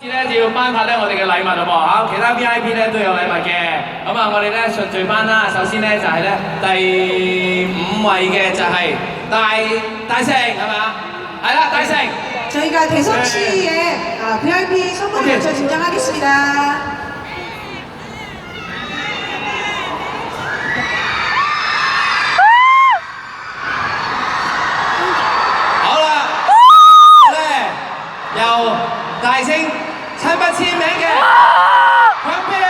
咧就要頒發咧我哋嘅禮物咯噃嚇，其他 VIP 咧都有禮物嘅。咁啊，我哋咧順序頒啦。首先咧就係咧第5位嘅就係大成係嘛？係啦，大成。 저희가 대성시의 VIP 선물 먼저 진정하겠습니다.由大聲親筆簽名嘅強啤啊！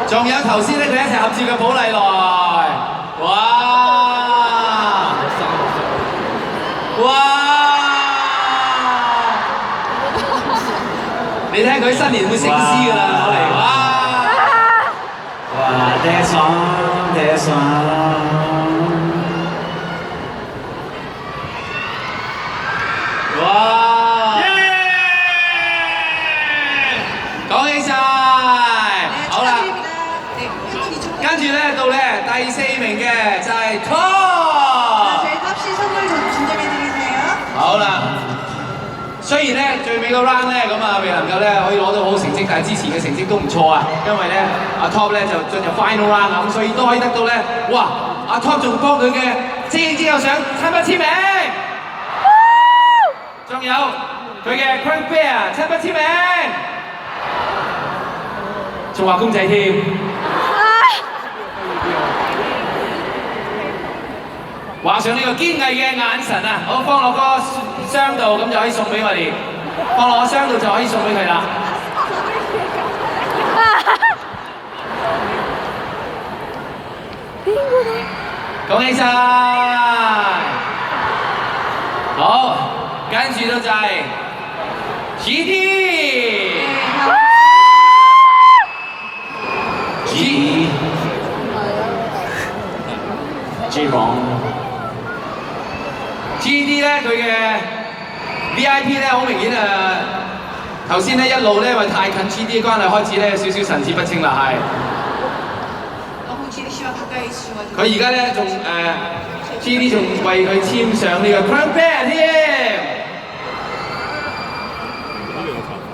仲有頭先咧佢一齊合照嘅寶麗來，哇！你睇佢新年會成詩㗎啦，寶麗，哇！爹爽。 哇！講起晒，好啦，跟住咧到咧第4名嘅就係 Top。저희 탑시 선물 좀 진정해드리세요. 好啦，雖然咧最尾個 round 咧咁啊未能夠咧可以攞到好成績，但係之前嘅成績都唔錯啊，因為咧阿 Top 咧就進入 final round 啊，咁所以都可以得到咧，哇！阿 Top 仲幫佢嘅之後想親筆簽名。 仲有佢嘅 Crank Bear 親筆簽名，仲畫公仔添。畫上呢個堅毅嘅眼神啊！好，放落個箱度，咁就可以送俾我哋。放落個箱度就可以送俾佢啦。恭喜晒！好。 跟住到就係 GD， GD 咧佢嘅 VIP 咧好明顯頭先咧一路咧因為太近 GD 嘅關係開始咧有少少神志不清啦係。佢而家咧仲GD 仲為佢簽上呢個 Crown Bear 添。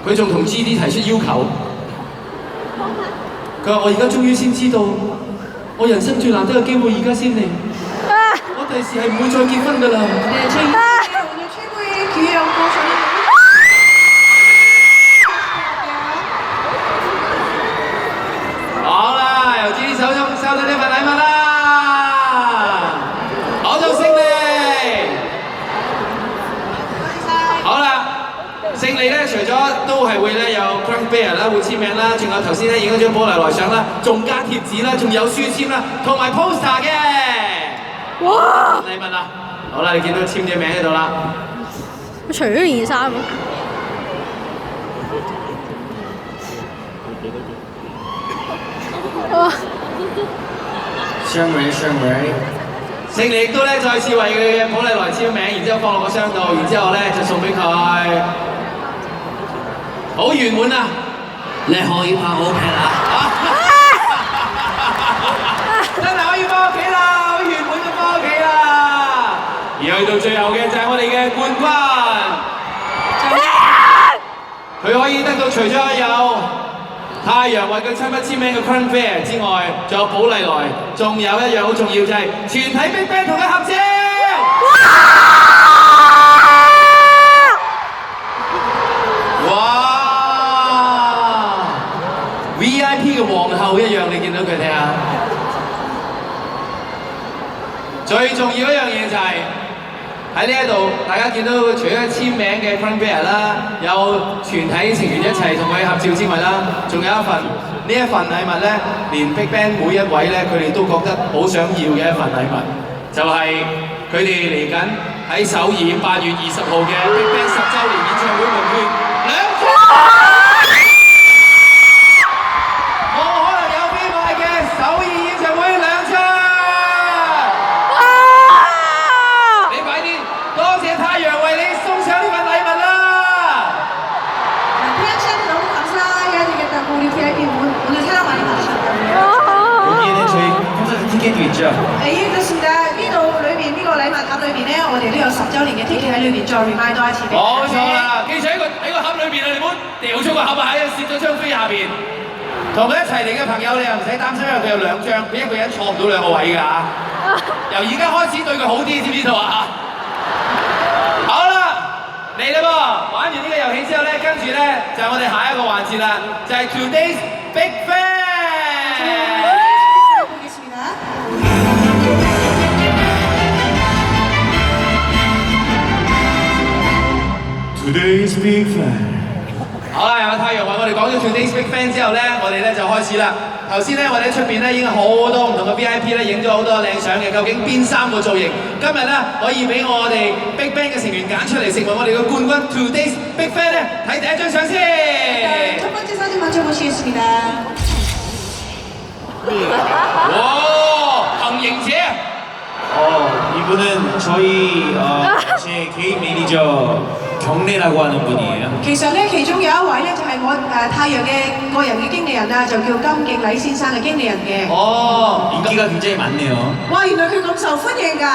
佢仲同 GD 提出要求，佢話：我而家終於先知道，我人生最難得嘅機會而家先嚟，我第時係唔會再結婚㗎啦。오늘 최고의 기회였고 저는好啦，由 GD 手中收到呢份禮物啦，攞到勝利。好啦。 勝利咧，除咗都係會咧有 Crank Bear 啦，會簽名啦，仲有頭先咧影咗張寶麗來相啦，仲加貼紙啦，仲有書籤啦，同埋 poster 嘅。哇！禮物啦，好啦，你見到簽咗名喺度啦。佢除咗件衫。哇！雙尾。勝利亦都咧再次為佢嘅寶麗來簽名，然之後放落個箱度，然之後咧就送俾佢。 好圓滿啊！你可以翻屋企啦！真係可以翻屋企啦，好圓滿咁翻屋企啦！而去到最後嘅就係我哋嘅冠軍，佢可以得到除咗有太陽為佢親筆簽名嘅 Crank Bear 之外，仲有寶麗來，仲有一樣好重要就係全體 BigBang 同佢合照。VIP 嘅皇后一樣，你見到佢睇下。最重要一樣嘢就係喺呢一度，大家見到除咗簽名嘅 Crank Bear 啦，有全體成員一齊同佢合照之外啦，仲有一份呢一份禮物咧，連 BigBang 每一位咧，佢哋都覺得好想要嘅一份禮物，就係佢哋嚟緊喺首爾8月20號嘅 BigBang 10週年演唱會門券2張。 首爾演唱會2張，你快啲，多謝太陽為你送上呢份禮物啦！ 태양 씨한테 너무 감사해야 되겠다고 우리 VIP 오늘 사랑 많이 받으셨다고요. 여기에는 저희 콘서트 티켓도 있죠? 네, 예, 그렇습니다. 이 도裏面呢個禮物盒裏面咧，我哋都有10週年嘅 ticket 喺裏邊再 remind 多一次俾大家。冇錯啦，記住喺個盒裏邊啊，你唔好掉咗個盒啊，喺攝咗張飛下邊。同佢一齊嚟嘅朋友，你又唔使擔心，因為佢有2張，佢一個人坐唔到2個位㗎嚇。由而家開始對佢好啲，知唔知道啊？好啦，嚟啦噃！玩完呢個遊戲之後咧，跟住咧就係我哋下一個環節啦，就係 Today's Big Fan。 Today's Big Fan。好啦，有太陽為我哋講咗 Today's Big Fan 之後咧，我哋咧就開始啦。頭先咧，我哋喺出邊咧已經好多唔同嘅 VIP 咧影咗好多靚相嘅。究竟邊3個造型？今日咧可以俾我哋 Big Bang 嘅成員揀出嚟，成為我哋嘅冠軍 Today's Big Fan 咧，睇第一張相先。첫 번째 사진 먼저 보시겠습니다. 와, 강영재. 이분은 저희 제 개인 매니저 경례라고 하는 분이에요. 其實咧，其中有一位咧就係我太陽嘅個人嘅經理人啦，就叫金敬禮先生嘅經理人嘅。인기가 굉장히 많네요. 哇，原來佢咁受歡迎㗎！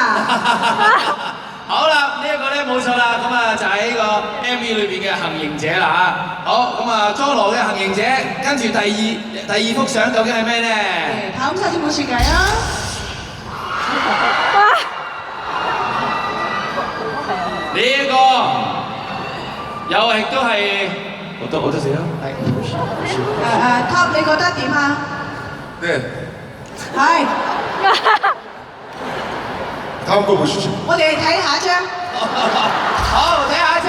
好啦，呢一個咧冇錯啦，咁啊就喺個 MV 裏邊嘅行刑者啦嚇。好，咁啊莊羅嘅行刑者，跟住第二幅相究竟係咩咧？ 다음 사진 보실까요? 아, 呢一個又亦都係 어떠세요? 탑你覺得點啊？ 네, 係， 다음 거 보시죠. 我哋睇下一張。好，睇下一張。